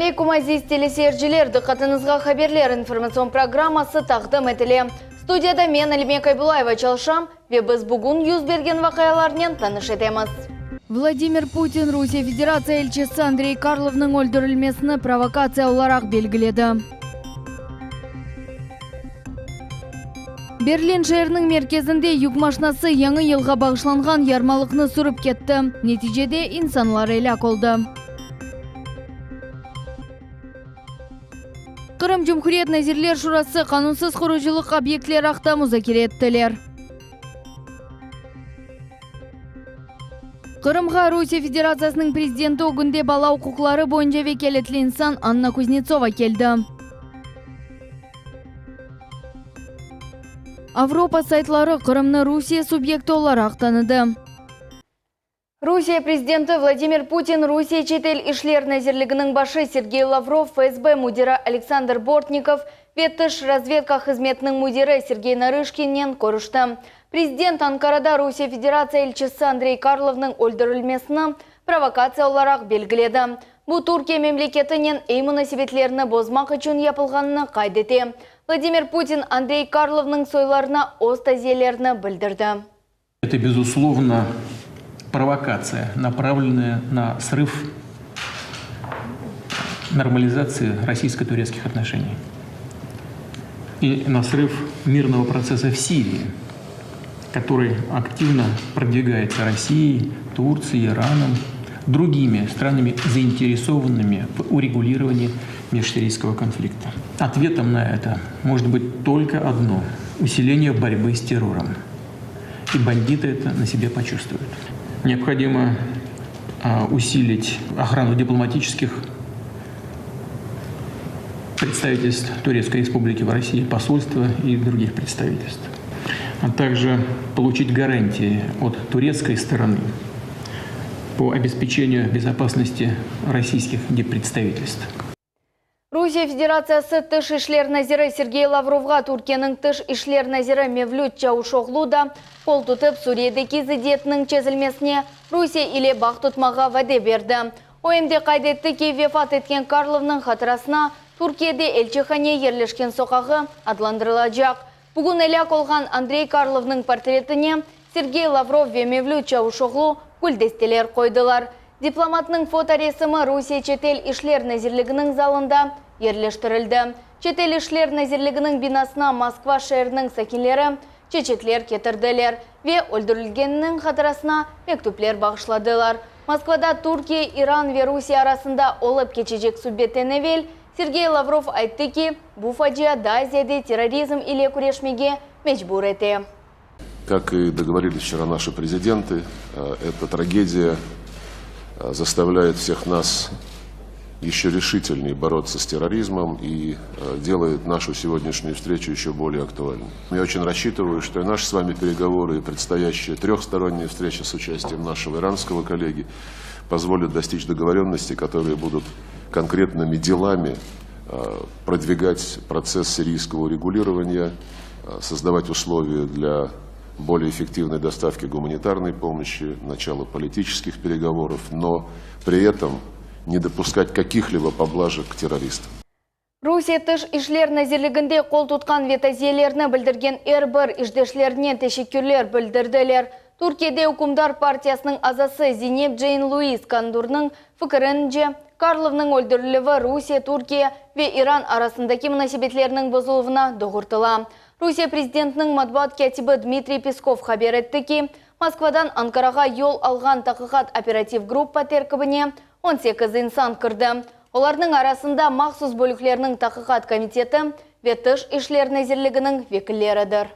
алейкум, азиз телесерджілер, дұқатыңызға хаберлер информацион программасы тақдым етіле. Студияда мен Алиме Кайбулаева чалшам, ве біз бүгін юз берген вақияларнен таныш етеміз. Владимир Путин Русия Федерация елшісі Андрей Карловның өлдірілмесіні провокация оларақ белгіледі. Берлин шәрінің мерkezінде юк машинасы яңы елға бағышланған ярмалықны сүріп кетті. Нәтижеде инсанлар әлек олды. Қырым Жұмхурiyet Назирлер Шурасы қанунсыз құрушылық объектлер ақта музакире еттілер. Қырымға Русия Федерациясының президенті огынде бала құқылары бойынша векелетлі инсан Анна Кузнецова келді. Авропа сайтлары Қырымны Русия субъекті оларақ таныды. Русия президенті Владимир Путин Русия четел ишлер назирлігінің башы Сергей Лавров, ФСБ мудира Александр Бортников, ветіш разведка қызметінің мудирі Сергей Нарышкиннен көрішті. Президент Анкарада Русия Федерация елшісі Андрей Карловның өлдірілмесіні провокация оларақ белгіледі. Бұл Туркия мемлекетінен ейміні себетлеріні бозмақ үшін япылғаныны қайдете. Владимир Путин Андрей Карловның сойларына оз тазиелеріні білдірді. Это, безусловно, провокация, направленная на срыв нормализации российско-турецких отношений и на срыв мирного процесса в Сирии, который активно продвигается Россией, Турцией, Ираном, другими странами, заинтересованными в урегулировании межсирийского конфликта. Ответом на это может быть только одно – усиление борьбы с террором. И бандиты это на себе почувствуют. Необходимо усилить охрану дипломатических представительств Турецкой Республики в России, посольства и других представительств, а также получить гарантии от турецкой стороны по обеспечению безопасности российских диппредставительств. Русия Федерациясы тыш ишлер назиры Сергей Лавровға Түркияның тыш ишлер назиры Мевлют Чаушоғлу да қол тұтып Суриядегі зидетінің чезілмесіне Русия или бақ тұтмаға вәде берді. ОМД қайдетті ки вефат еткен Карловның қатырасына Түркияде елчіхане ерлешкен соқағы адландырылacak. Бүгін әлек олған Андрей Карловның портретіне Сергей Лавров ве Мевлют Чаушоғлу гүлдестелер қойдылар. Дипломатның фоторесімі Русия четел ишлер назирлігінің залында ерлештірілді. Четел ишлер назирлігінің бинасына Москва шәрінің сәкенлері чечетлер кетірділер ве өлдірілгенінің қатырасына мектуплер бағышладылар. Москвада Туркия, Иран ве Русия арасында олып кечежек суббеттен әвел Сергей Лавров айтты ки, бұл фаджия да Азияде терроризм или күрешмеге мәжбүр ете. Как и договорились вчера наши президенты, эта трагедия заставляет всех нас еще решительнее бороться с терроризмом и делает нашу сегодняшнюю встречу еще более актуальной. Я очень рассчитываю, что и наши с вами переговоры, и предстоящая трехсторонняя встреча с участием нашего иранского коллеги позволят достичь договоренности, которые будут конкретными делами продвигать процесс сирийского урегулирования, создавать условия для более эффективной доставки гуманитарной помощи, начала политических переговоров, но при этом не допускать каких-либо поблажек к террористам. Русия тыш ишлер назирлігінде қол тұтқан ветазиелеріні білдірген әрбір ішдешлеріне тешеккерлер білдірділер. Түркияде Үкімдар партиясының азасы Зейнеп Джейн Луис Кандурның фікірінше Карловның өлдірілігі Русия, Түркия ве Иран арасындаки мұнасибетлерінің бұзылуына доғыртыла. Русия президентінің матбуат катибы Дмитрий Песков хабар етті ки, Москвадан Анкараға yol алған тақиқат оператив группа теркібіне 18 инсан кірді. Олардың арасында мақсус бөліклерінің тақиқат комитеті ве тыш ишлер назирлігінің векілерідір.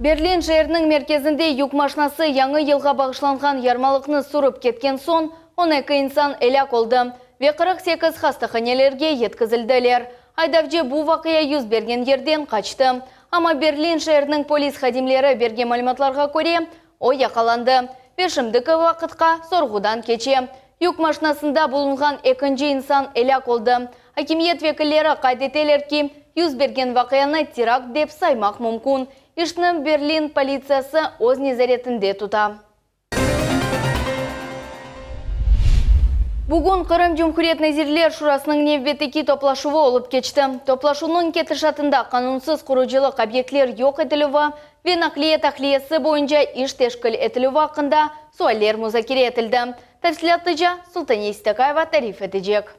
Берлин шәрінің мерkezінде юк машинасы яңы елға бағышланған ярмалықны сұрып кеткен сон, 12 инсан әлек олды. Ве 48 хастаханелерге еткізілділер. Айдавже бұл вақия юз берген ерден қачты. Ама Берлин шәрінің полис хадимлері берген мәліматларға көре, о яқаланды. Пешімдікі вақытқа сорғудан кече. Юк машинасында болынған екінші инсан әлек олды. Акимиет векілері қайдетелер ки, юз берген вақияны теракт деп саймақ мүмкін. Ишны Берлин полициясы өз незаретінде тұта. Бүгін Қырым Жұмхурет Назирлер Шурасының невбетеки топлашуы олып кечті. Топлашуның кетішатында қанунсыз құручылық объектлер yok етілуі, венақлие тақлиесі бойынша иш тешкіл етілуі ақында суаллер музакире етілді. Тәфсилаттыжа Султания Истакаева тариф етежек.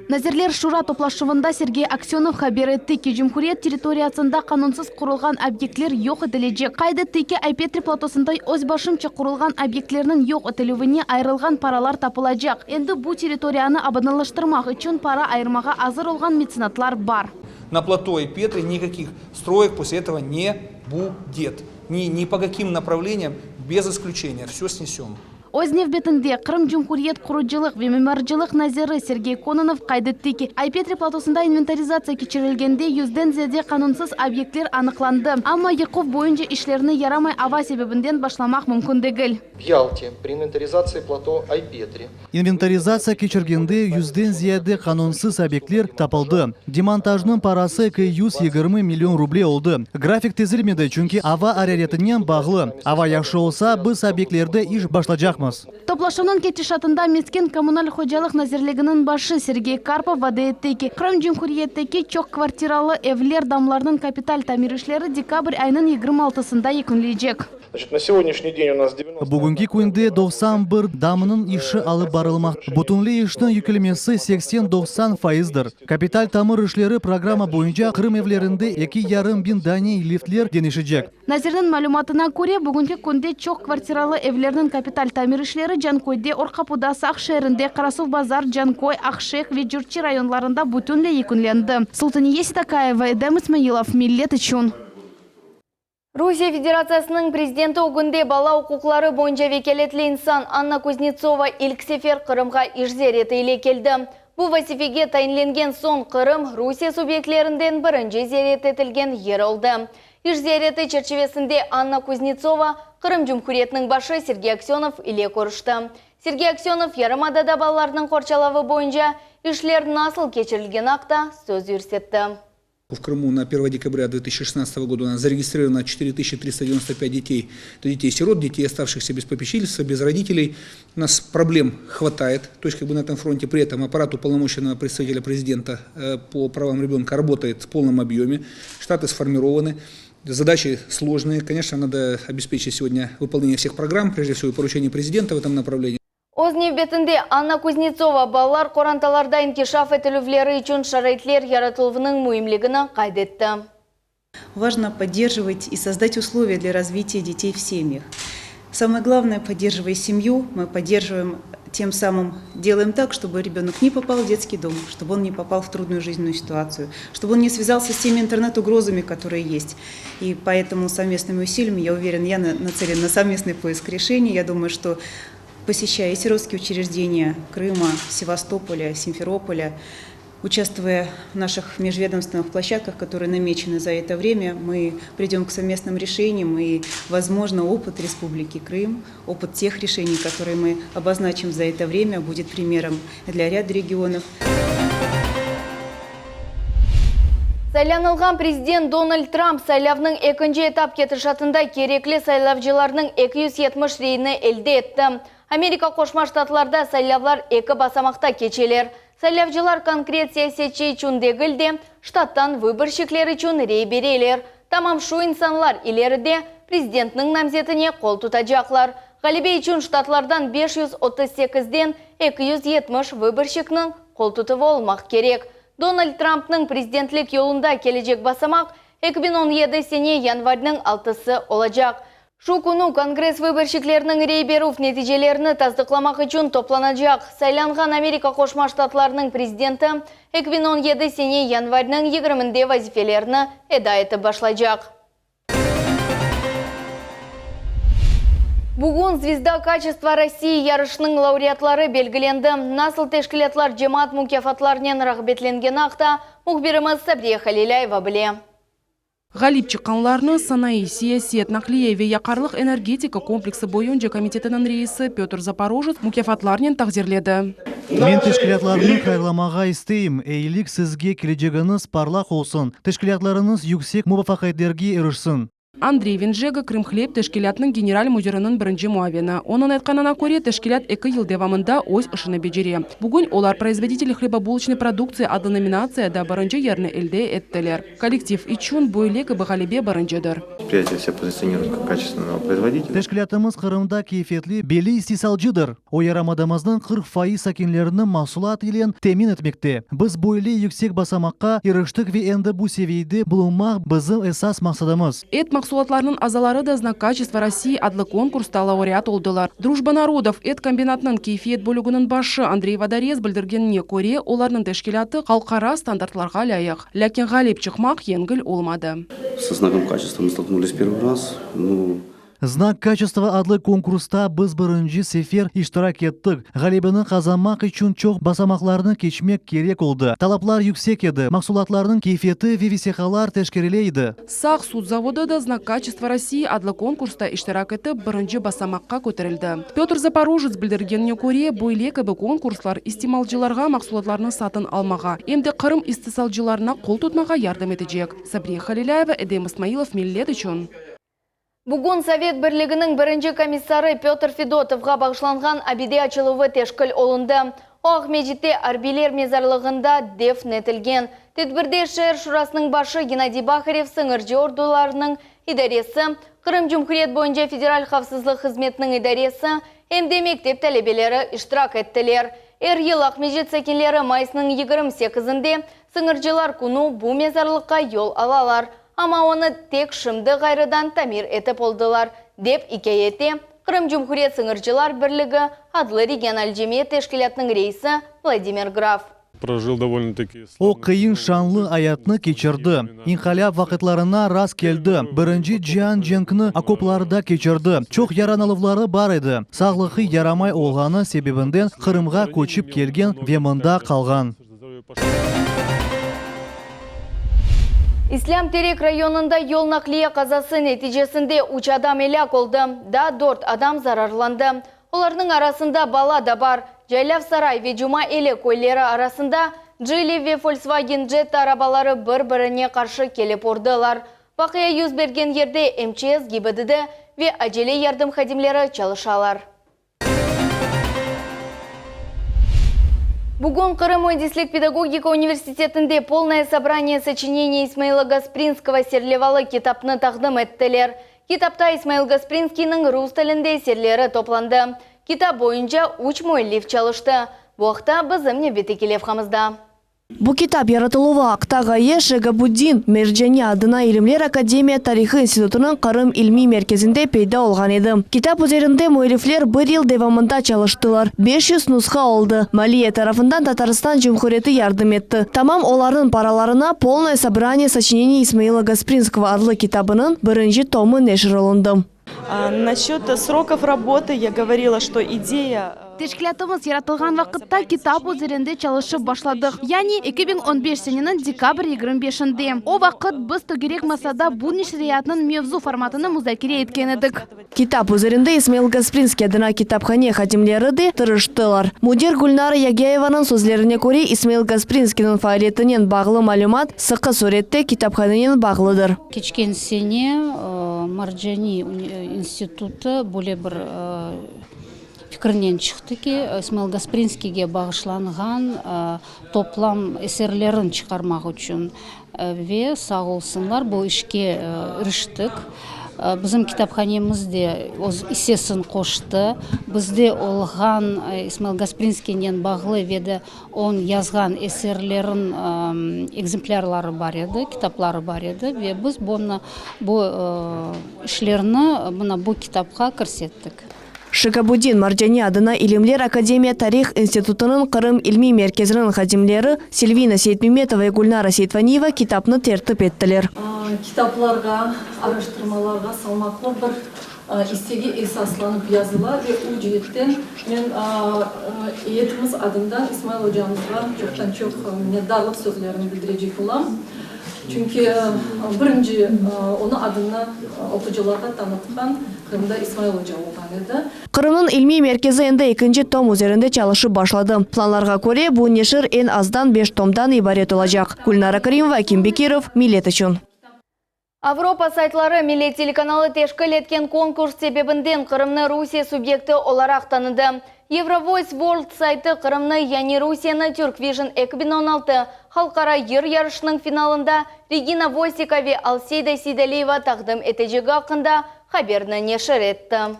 Назирлер Шура топлашуында Сергей Аксенов хабер етті ки Жұмхурет территориясында қанунсыз құрылған объектлер yok етілежек. Қайды теке Айпетри платосындай өз башымча құрылған объектлерінің yok етілуіне айрылған паралар тапылажақ. Енді бұл территорияны абадалаштырмақ үшін пара айырмаға азыр олған меценатлар бар. На плато Айпетри никаких строек после этого не будет. Ни по каким направлениям, без исключения. Все снесем. Өз невбетінде Қырым Жұмхурет құруджилық ве меморжилық назиры Сергей Кононов қайдетті ки Айпетри платосында инвентаризация кечірілгенде 100-ден зиеде қанунсыз объектлер анықланды. Амма Яков бойынша ишлеріні ярамай ава себебінден башламақ мүмкіндігіл. В Ялте при инвентаризации плато Айпетри. Инвентаризация кечіргенде 100-ден зиеде қанунсыз объектлер тапылды. Демонтажның парасы 120 миллион рублей олды. График тезілмеді, чүнки ава аряретінен бағлы. Ава яқшы олса, біз объектлерді иш башлажақ. Топлашуның кетішатында Мескен коммуналь ходжалық назирлігінің башы Сергей Карпов вады етті ки Қырым Жұмхуреттеки чок квартиралы evлер дамлардың капиталь тамирішлері декабрь айының 26-сында екінлейджек. На сегодняшний день у нас 90... Бүгінгі күнде 91 дамының іші алып барылмақ. Бұтынлы іштің юкілмесі 80-90%дыр. Капиталь тамыр ішлері программа бойынша Қырым evлерінде 2,5 bin дане лифтлер денешіджек. Назирдің мәлуматына көре, бүгінгі күнде чок квартиралы evлердің капиталь тамир ішлері Жанкойде, Орқапудасы, Ақшерінде, Қарасов базар, Жанкой, Ақшех, Веджурчи районларында бүтінлі екінленді. Султания Истакаева, Эдем Исмаилов, Миллет үшін. Русия Федерациясының президенті огынде бала оқуқлары бойынша векелетлі инсан Анна Кузнецова ilk сефер Қырымға ишзереті иле келді. Бұл вазифеге тайынленген сон Қырым Русия субъектлерінден бірінші зерет етілген ер олды. Ишзереті черчевесінде Анна Кузнецова Қырым Жұмхуретінің башы Сергей Аксенов иле көрішті. Сергей Аксенов ярымадада балалардың қорчалавы бойынша ишлер насыл кечірілген ақта сөз үрсетті. В Крыму на 1 декабря 2016 года у нас зарегистрировано 4395 детей. Это детей-сирот, детей, оставшихся без попечительства, без родителей. У нас проблем хватает, то есть на этом фронте. При этом аппарат уполномоченного представителя президента по правам ребенка работает в полном объеме. Штаты сформированы. Задачи сложные. Конечно, надо обеспечить сегодня выполнение всех программ, прежде всего поручений президента в этом направлении. Ознев бетінде Анна Кузнецова балалар қоранталарда инкишаф етілівлері үшін шарайтлер яратылвының мұйымлігіні қайдетті. Важно поддерживать и создать условия для развития детей в семьях. Самое главное, поддерживая семью, мы поддерживаем, тем самым делаем так, чтобы ребенок не попал в детский дом, чтобы он не попал в трудную жизненную ситуацию, чтобы он не связался с теми интернет-угрозами, которые есть. И поэтому совместными усилиями, я уверен, я нацелен на совместный поиск решений. Я думаю, что посещая сиротские учреждения Крыма, Севастополя, Симферополя, участвуя в наших межведомственных площадках, которые намечены за это время, мы придем к совместным решениям и, возможно, опыт Республики Крым, опыт тех решений, которые мы обозначим за это время, будет примером для ряда регионов. Сайланылған президент Дональд Трамп сайлавның екінші этап кетішатында кереклі сайлавчыларының 270 рейіні әлде етті. Америка Қошма Штатларда сайлавлар екі басамақта кечелер. Сайлавчылар конкрет саясетчі чундегілде штаттан выборщиклер үшін рей берелер. Тамам шу инсанлар илерде президентнің намзетіне қол тұтажақлар. Ғалибе үшін штатлардан 538-ден 270 выборщикнің қол тұтывы олмақ керек. Дональд Трампның президентлік yolunda кележек басамақ 2017 сене январьның 6-сы олажақ. Шу күні Конгресс выборщиклерінің рейберуф нәтижелеріні таздықламақ үшін топланажақ. Сайланған Америка Қошма Штатларының президенті 2017 сене январьның 20-де вазифелеріні эдайеті башлайжақ. Бүгін Звезда качества России ярышының лауреатлары белгіленді. Насыл тешкілетлар жемат мукафатларынан рағбетленген ақта мұхбиріміз Сабрия Халиляева біле. Ғалип чыққанларны санай сиясет нақлиеве яқарлық энергетика комплексы бойынша комитетінің рейсі Петр Запорожец мукафатларнен тақзирледі. Мен тешкілетларны қайламаға істейім. Эйлік сізге кележегіңіз парлақ олсын. Тешкілетларыңыз юксек мұбафақайдерге ерішсін. Андрей Венжега Крымхлеб тешкилятның генераль мудирының бірінші муавені. Оның айтқанына көре тешкилят 2 ел девамында өз ішіні бежере. Бүгін олар производитель хлебобулочной продукции ады номинацияда бірінші ерні елде еттілер. Коллектив ичун бойлек бұғалебе біріншідір. Предприятие себя позиционирует как качественного производителя. Тешкилятымыз Қырымда кейфетлі белі истисалжыдыр. Ойарамадамыздың 40% сакинлерінің масулат елен темин етмекте. Біз бойле yüksek басамаққа еріштік ве енді бұл севейді бұлымақ біздің эсас мақсадымыз. Mahsulatlarının azaları da Знак качества России adlı konkursta laureat oldular. Дружба народов эт комбинатның кейфиет бөлігінің başı Андрей Водорез білдіргеніне көре, оларның тешкилаты халықара стандартларға лайық. Ләкин ғалеп чықмақ еңгіл олмады. Со знаком качества мы столкнулись первый раз. Знак качества адлы конкурста біз бірінші сефер иштирак еттік. Ғалебіні қазамақ үшін чоқ басамақларны кечмек керек oldu. Талаплар yüksek еді. Мақсулатларның кейфеті вивисехалар тешкерелейді. Сақ суд заводы да Знак качества России адлы конкурста иштирак етіп бірінші басамаққа көтерілді. Петр Запорожец білдіргеніне көре, бойлекі бұл конкурслар истималжыларға мақсулатларны сатын алмаға, емді Қырым истисалжыларына қол тұтмаға ярдым етежек. Сабрия Халиляева, Эдем Исмаилов, Миллет үшін. Бүгін Совет Бірлігінің бірінші комиссары Петр Федотовға бағышланған абиде ачылуы тешкіл олынды. Оқ мечітте арбилер мезарлығында дефн етілген. Тедбірде шер шурасының башы Геннадий Бахарев сыңыржы ордуларының идаресі, Қырым Жұмхурет бойынша федераль қавсызлық қызметінің идаресі, әмде мектеп тәлебелері иштирак еттілер. Ел Ақмежет сәкенлері майысының 28-інде сыңыржылар күну бұ мезарлыққа yol алалар. Ама оны тек шымды ғайрыдан тамир етіп олдылар, деп икеете Қырым Жұмхурет сыңыржылар бірлігі адлы региональ жемиет тешкилятның рейсі Владимир Граф. О қиын шанлы аятны кечірді. Инхаля вақытларына раз келді. Бірінші жан женкіні окопларда кечірді. Чоқ яраналывлары бар еді. Сағлықы ярамай олғаны себебінден Қырымға көчіп келген вемында қалған. Ислам Терек районында yol нақлия қазасы нәтижесінде 3 адам елек oldu. Да 4 адам зарарланды. Олардың арасында бала да бар. Жайлав Сарай ве Жума елек көйлері арасында Джили ве Volkswagen Jetta арабалары бір-біріне қаршы келіп ордылар. Бақия yüz берген ерде МЧС, ГИБДД ве әжеле ярдым хадимлері çalışалар. Бүгін Қырым Өндислік педагогика университетінде полное собрание сочинений Исмаила Гаспринского серлевалы китапны тақдым еттілер. Китапта Исмаил Гаспринскийнің рус тілінде серлері топланды. Китап бойынша 3 муэллиф çalışты. Бұқта бізім небетекелев қамызда. Бұл китап яратылуы Ақтағайы Шегабуддин Мерджани адына Илимлер Академия тарихы институтының Қырым илми мерkezінде пейда олған еді. Китап üzerinde muellifler бір ел девамында çalıştılar. 500 нұсқа oldu. Малия тарafından Татарстан Cumhuriyeti yardım etti. Tamam олардың параларына полное собрание сочинений Исмаила Гаспринского adlı kitabının birinci tomu neşr olundu. Насчет сроков работы я говорила, что идея... Тешкилятымыз яратылған вақытта китап üzerinde çalışып башладық. Яни 2015 сененің декабрь 25-інде. О вақыт біз түгерек масада бұл нешриятның мевзу форматыны музакире еткен едік. Китап üzerinde Исмаил Гаспринский адына китапхане хадимлері де тырыштылар. Мудир Гүлнара Ягееваның сөзлеріне көре Исмаил Гаспринскийдің фаалиетінен бағлы малюмат сықы суретте китапханенен бағлыдыр. Кечкен сене Марджани институты более бір пікірінен шықты ки Исмаил Гаспринскийге бағышланған топлам эсерлерін шығармақ үшін ве сағылсынлар бұл ішке үріштік. Bizim kitapxanemizde isesin qoştu. Bizde olğan İsmail Gasprinskiy'nin bağlı ve de on yazgan eserlerin egzemplarları var idi, kitapları var idi ve biz bu işlerini bu kitapqa kirsettik. Шегабуддин Марджани адына Илимлер Академия тарих институтының Қырым илми мерkezінің хадимлері Сильвина Сейтмеметова и Гүлнара Сейтваниева китапны тертіп еттілер. Китапларға, araştırmalarga салмаклы бір истеге esaslanып yazılar ve o cihetten мен eğitimimiz adından İsmail hocamızga çoktan çok minnettarlık sözlerini bildirecek olam. Çünkü birinci onu adını okuyucularga tanıtkan Kırım'da İsmail Hoca olған еді. Қырымның ilmi merkezi endi 2 tom üzerinde çalışıp başladı. Planlarga göre bu neşir en azdan 5 tomdan ibaret olacak. Gülnara Karimova, Kim Bekirov, Millet üçün. Авропа сайтлары милли телеканалы тешкіл еткен конкурс себебінден Қырымны Русия субъекті оларақ таныды. Евровойс World сайты Қырымны яни Русияны Turkvision 2016 халқара ер ярышының финалында Регина Войсикове Алсейда Сейдалиева тақдым етежегі ақында хаберні нешір етті.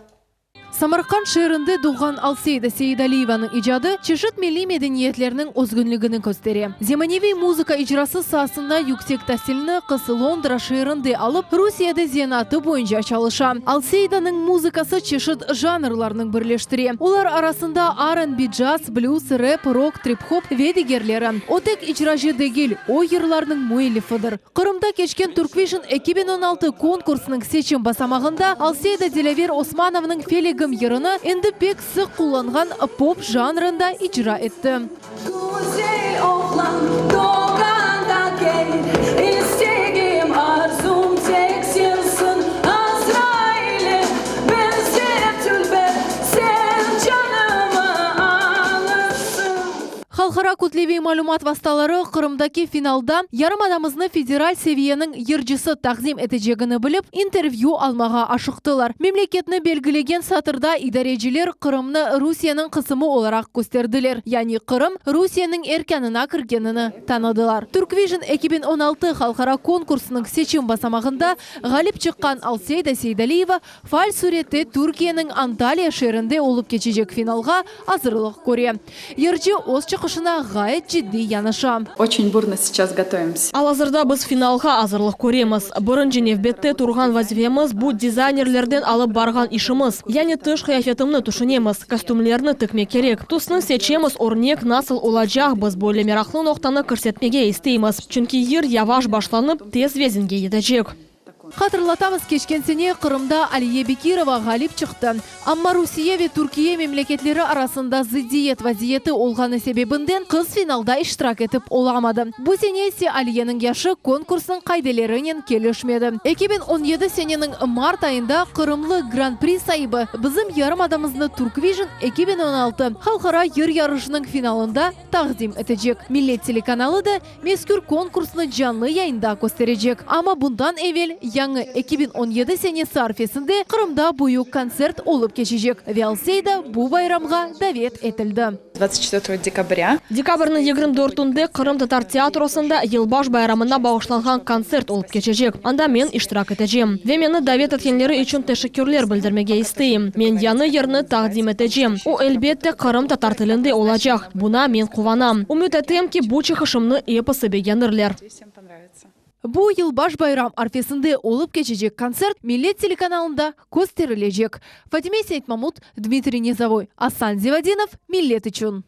Самарқан шерінде doğan Алсейда Сейдалиеваның ижады чешет милли медениетlerinin özgünlüğünü gösterir. Zemanivi muzika icrası sahasında yüksek tahsilini kızı Londra şehrinde alıp Rusya'da zenatı boyunca çalışa. Alseyda'nın muzikası çeşit janrlarının birleştiriyor. Onlar arasında R&B, jazz, blues, rap, rock, trip-hop ve diğerleri. O tek icracı değil, o yıllarının müellifidir. Kırım'da geçken Turkvision 2016 konkursunun seçim basamağında Alseyda Dilaver Osmanov'ның Feligim yarını endi pek sık kullanılan pop janrında icra etti. Халқара kütlevi malumat vasıtaları Kırım'daki finalda yarım adamızını federal seviyenin yırcısı takdim edeceğini bilip intervyu almağa aşıktılar. Memleketini belgilegen satırda idareciler Kırım'ını Rusya'nın kısmı olarak gösterdiler. Yani Kırım Rusya'nın erkanına kirgenini tanıdılar. Turkvision 2016 halkara konkursunun seçim basamağında galip çıkan Alseyda Сейдалиева faal surette Türkiye'nin Antalya şehrinde olup geçecek finalga hazırlık görüyor. Yırcı öz çıkışına gayet ciddi yanaşa. Очень бурно сейчас готовимся. Алазырда біз финалға азырлық көреміз. Бұрынжы невбетте тұрған вазифеміз бұл дизайнерлерден алып барған ішіміз. Яны тыш қияфетімні түшінеміз, костюмлерні тікме керек. Тұсны сечеміз орнек насыл олачақ біз бөлі мерақлы ноқтаны көрсетмеге істейміз. Чүнки ер яваш башланып тез везінге едəcек. Hatırlatamız geçken sene Kırım'da Aliye Bekirova galip çıktı. Ama Rusya ve Türkiye memleketleri arasında ziddiyet vaziyeti olğanı sebebinden kız finalda iştirak etip olamadı. Bu sene ise Aliye'nin yaşı konkursun kaydelerinin gelişmedi. 2017 senenin Mart ayında Kırımlı Grand Prix sahibi bizim yarım adamızını Turkvision 2016 halkara yer yarışının finalında takdim edecek. Millet telekanalı da mezkür konkursunu canlı yayında gösterecek. Ama bundan evvel yanı 2017 senesi arifesinde Kırım'da büyük konsert olup geçecek ve Alseyda bu bayramga davet etildi. 24 декабря. Декабрьның 24-інде Кырым татар театросында Елбаш байрамына бағышланған концерт olup geçecek. Анда мен иштирак этежем. Ve meni davet etkенлери үчүн teşekkürler bildirmege isteyim. Men яны yerni taqdim eteceğim. O elbette Kırım tatar tilinde olacak. Buna men kuvanam. Umut etем ki bu çıkışımны episi beğenirler. Bu Yılbaş bayram arifesinde olup geçecek konsert Millet telekanalında gösterilecek. Fatime Seyitmamut, Dmitriy Nizavoy, Asan Zivadinov, Millet için.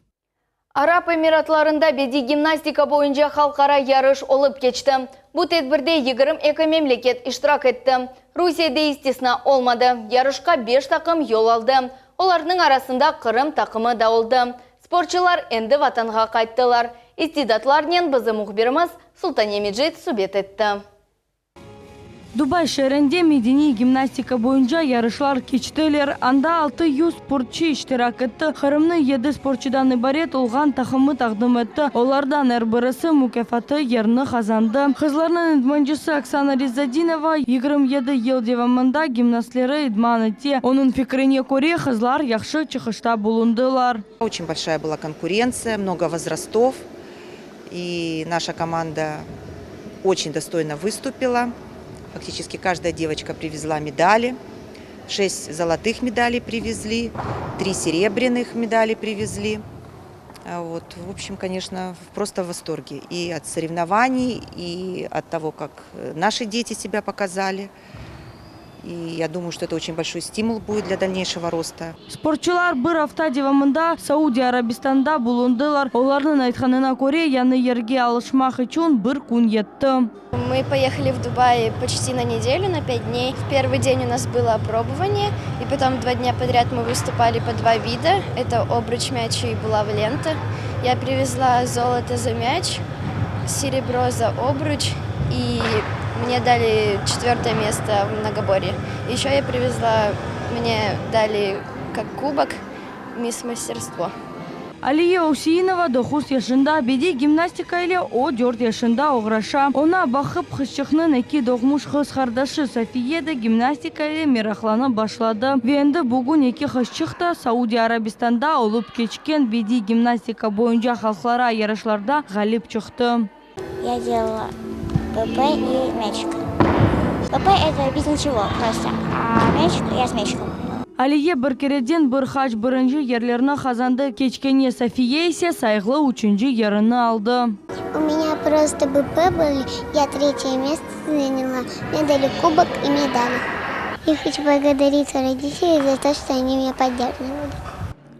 Arap Emiratlarında bedi gimnastika boyunca halkara yarış olup geçti. Bu tedbirde 22 memleket iştirak etti. Rusya'da istisna olmadı. Yarışka 5 takım yol aldı. Onların arasında Kırım takımı da oldu. Sporçular endi vatanға qayttılar. İstidatlarının bizim muhbirimiz Sultan Emicet sübet etti. Dubay şehrinde medeni gimnastika boyunca yarışlar keçtiler. Anda 600 sportçu iştirak etti. Kırım'ın 7 sportçudan ibaret olğan takımı takdim etti. Onlardan her birisi mükafatı yerini kazandı. Kızlarının idmancısı Oksana Rizadinova 27 yıl devamında gimnastları idman etti. Onun fikrine göre kızlar yaxşı çıkışta bulundular. Очень большая была конкуренция, много возрастов. И наша команда очень достойно выступила. Фактически каждая девочка привезла медали. 6 золотых медалей привезли, 3 серебряных медали привезли. Вот, в общем, конечно, просто в восторге. И от соревнований, и от того, как наши дети себя показали. И я думаю, что это очень большой стимул будет для дальнейшего роста. Sportçular bir hafta devamında Saudi Arabistan'da bulundular. Onların aytkanına göre yanı yerge alışmak için bir gün yetti. Мы поехали в Дубай почти на неделю, на 5 дней. В первый день у нас было опробование, и потом 2 дня подряд мы выступали по 2 вида. Это обруч, мяч и булава лента. Я привезла золото за мяч, серебро за обруч, и мне дали 4 место в многоборье. Еще я привезла, мне дали как кубок «Мисс Мастерство». Алия Усейнова 9 yaşında, беди гимнастика ile o 4 yaşında uğraşa. Ona bakıp hışçıknın iki doğmuş kız kardeşi Safiye de gimnastika ile meraklanı başladı. Ve endi bugün iki hışçık da Saudi Arabistan'da olup geçken bedi gimnastika boyunca halklara yarışlarda galip çıktı. Я делала ПП и мячик. ПП это без ничего просто, а мячик я с мячиком. Aliye bir kereden bir haç birinci yerlerini kazandı. Keçkeniye Safiye ise saygılı 3. yerini aldı. У меня просто БП были, я 3 место заняла, мне дали кубок и медали. Я хочу благодарить родителей за то, что они меня поддерживали.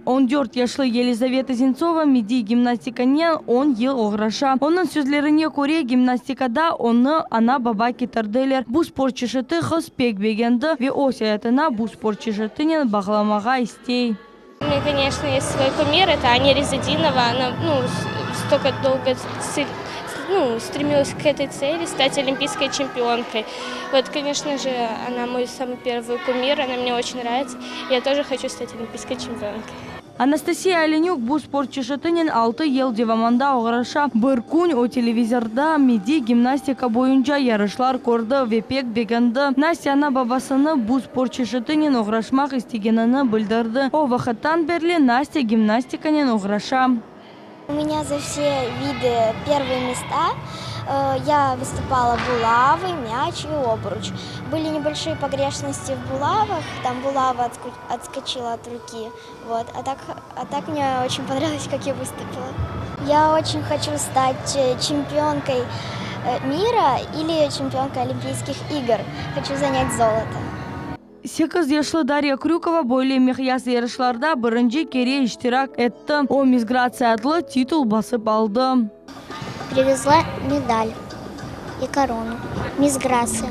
14 yaşlı Yelizaveta Zintsova midi gimnastikanen 10 yıl uğraşa. Onun sözlerine göre gimnastikada onu ana baba getirdiler. Bu spor çeşidi kız pek beğendi ve o hayatına bu spor çeşidini bağlamağa istey. У меня, конечно, есть свой кумир, это Аня Резадинова. Она столько долго стремилась к этой цели, стать олимпийской чемпионкой. Вот, конечно же, она мой самый первый кумир, она мне очень нравится. Я тоже хочу стать олимпийской чемпионкой. Anastasiya Alenyuk bu spor çeşidinin 6 yıl devamında uğraşa. Bir gün o televizorda midi gimnastika boyunca yarışlar gördü ve pek beğendi. Nastya'na babasını bu spor çeşidinin uğraşmak istediğini bildirdi. O vakittan beri Nastya gimnastikanen uğraşa. У меня за все виды первые места. Я выступала булавы, мяч и обруч. Были небольшие погрешности в булавах, там булава отскочила от руки. Вот. А так мне очень понравилось, как я выступила. Я очень хочу стать чемпионкой мира или чемпионкой Олимпийских игр. Хочу занять золото. 8 yaşlı Darya Krykova boylu miqyas yarışlarda birinci kere iştirak etti. O Mizgratsiya adlı titul basıp aldı. Привезла медаль и корону. Мизграция.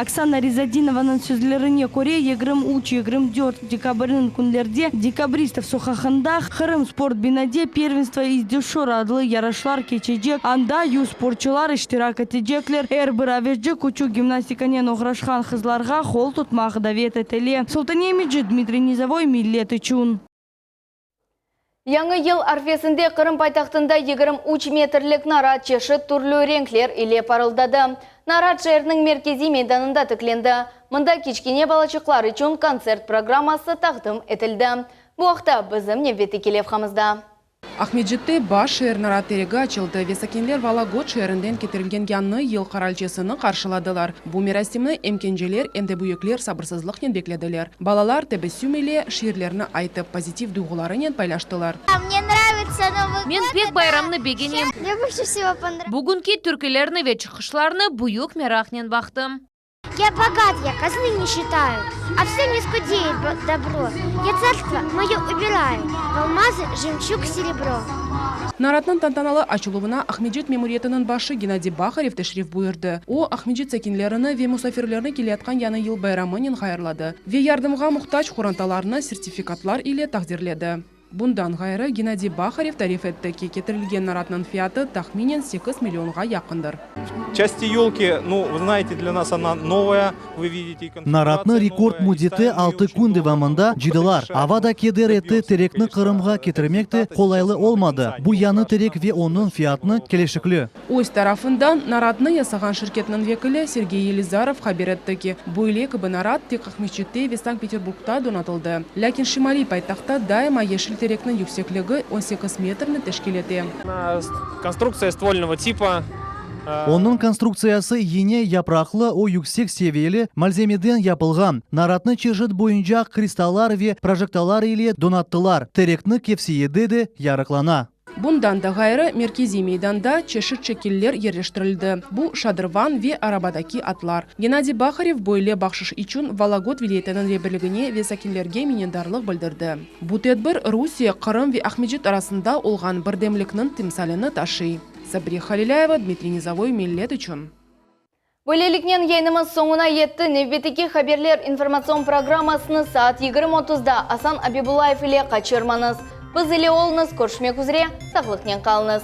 Oksana Rizadinova'nın sözlerine göre 23-24 dekabrın günlerde Dekabristov sokağında Kırım Sport binada Первенство из Дюшор adlı yarışlar geçecek. Anda 100 sporcular iştirak edecekler. Her bir avcı küçük gimnastikanen uğraşan kızlarga kol tutmağı davet etili. Sultaniyemici Dmitri Nizovoy millet için. Яңы ел арфесінде Қырым пайтақтында 23 метрлік нарат чешіт түрлі ренклер иле парылдады. Нарат жерінің меркези мейданында тікленді. Мұнда кечкене балачықлар үшін концерт программасы тақдым етілді. Бұл уақытта бізім невветі келев қамызда. Ахмеджетте баш шер нарат тереги açıldı. Весакенлер Вологодь шерінден кетірілген яңы ел қаралчесіні қаршыладылар. Бұл мерасимні эмкенжелер, әмді бүйеклер сабырсызлықнен бекледілер. Балалар тәбәссүм иле ширлеріні айтып, позитив дұғыларынен пайлаштылар. Мне нравится Новый год. Мен пек байрамны бегенем. Мне больше всего понравилось. Бүгінгі түркілерні ве чықышларны бұйық мерахнен бақтым. Я богат, я козлы не считаю, а все не скудеет добро. Я царство мое убираю, в алмазы, жемчуг, серебро. Наратның тантаналы ачылуына Ахмеджет мемориетінің башы Геннадий Бахарев тәшриф бұйырды. О Ахмеджет сәкенлеріні ве мұсафирлеріні келетқан яны ел байрамынен қайырлады. Ве ярдымға мұқтач құранталарына сертификатлар иле тақдирледі. Bundan gayrı Геннадий Бахарев тариф etті ки кетірілген наратның фияты тахминен 8 миллионға якынdır. Части елки, вы знаете, для нас она новая, вы видите. Наратны рекорд мудеті 6 күн девамында жидылар. Авада кедер еті терекні Қырымға кетірмекті қолайлы олмады. Бұ яны терек ве оның фиятны келешіклі. Өз тарафындан наратны ясаған шirketінің векілі Сергей Елизаров хабер етті ки бұл лекібі нарат тек Ахмеджетте ве Санкт-Петербургта донатылды. Ләкин Шимали пайтақта дайыма ешіл терекнің yüksекliği 18 метрні тәшкел ете. Конструкция ствольного типа. Onun konstruksiyası yine yapraqlı o yüksek seviyeli malzemeden yapılgan. Naratны çeşit boyunca kristallar ve projektalar ile donattılar. Terekni kefsiyede de yarıklana. Bundan da gayrı merkezi meydanda çeşit şekiller yerleştirildi. Bu şadırvan ve arabadaki atlar. Геннадий Бахарев boyle bakşış için Вологодь vilayetinin rehberligine ve sakinlerge minnetdarlık bildirdi. Bu tedbir Rusiya, Kırım ve Ahmedjet arasında olgan birdemliknin timsalini taşıy. Sabri Halilayeva, Dmitri Nizovoy millet için. Böylelikнен yayınımız sonuna yetti. Nevbeteki haberler informasyon programmasını saat 20:30'da Асан Абибулаев ile kaçırmanız. Biz ile olunuz, görüşmek üzere, sağlıknen kalınız.